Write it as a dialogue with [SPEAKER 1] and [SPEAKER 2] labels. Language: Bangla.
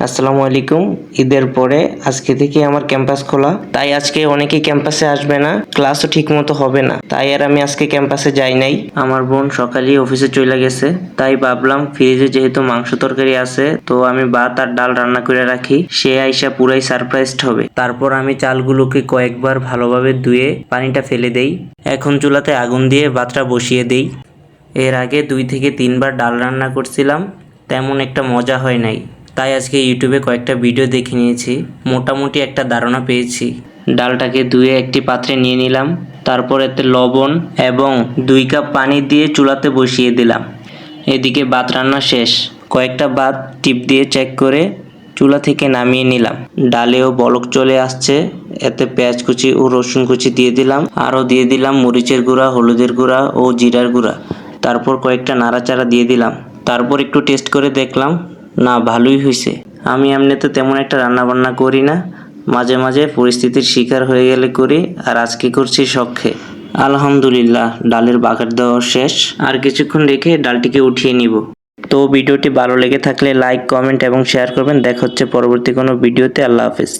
[SPEAKER 1] আসসালামু আলাইকুম। ঈদের পরে আজকে থেকে আমার ক্যাম্পাস খোলা, তাই আজকে অনেকেই ক্যাম্পাসে আসবে না, ক্লাসও ঠিক মতো হবে না, তাই আর আমি আজকে ক্যাম্পাসে যাই নাই। আমার বোন সকালেই অফিসে চলে গেছে, তাই ভাবলাম ফ্রিজে যেহেতু মাংস তরকারি আছে, তো আমি ভাত আর ডাল রান্না করে রাখি, সে আইসা পুরাই সারপ্রাইজড হবে। তারপর আমি চালগুলোকে কয়েকবার ভালোভাবে ধুয়ে পানিটা ফেলে দেই। এখন চুলাতে আগুন দিয়ে ভাতটা বসিয়ে দেই। এর আগে 2 থেকে 3 বার ডাল রান্না করছিলাম, তেমন একটা মজা হয় নাই, তাই আজকে ইউটিউবে কয়েকটা ভিডিও দেখে নিয়েছি, মোটামুটি একটা ধারণা পেয়েছি। ডালটাকে ধুয়ে একটি পাত্রে নিয়ে নিলাম, তারপর এতে লবণ এবং 2 কাপ পানি দিয়ে চুলাতে বসিয়ে দিলাম। এদিকে ভাত রান্না শেষ, কয়েকটা ভাত টিপ দিয়ে চেক করে চুলা থেকে নামিয়ে নিলাম। ডালেও বলক চলে আসছে, এতে পেঁয়াজ কুচি ও রসুন কুচি দিয়ে দিলাম, আরও দিয়ে দিলাম মরিচের গুঁড়া, হলুদের গুঁড়া ও জিরার গুঁড়া। তারপর কয়েকটা নাড়াচাড়া দিয়ে দিলাম, তারপর একটু টেস্ট করে দেখলাম, না ভালোই হয়েছে। আমি এমনিতে তেমন একটা রান্না বান্না করি না, মাঝে মাঝে পরিস্থিতির শিকার হয়ে গেলে করি, আর আজকে করছি শখে। আলহামদুলিল্লাহ, ডালের বাগার দেওয়া শেষ, আর কিছুক্ষণ রেখে ডালটিকে উঠিয়ে নিব। তো ভিডিওটি ভালো লেগে থাকলে লাইক, কমেন্ট এবং শেয়ার করবেন। দেখা হচ্ছে পরবর্তী কোনো ভিডিওতে। আল্লাহ হাফেজ।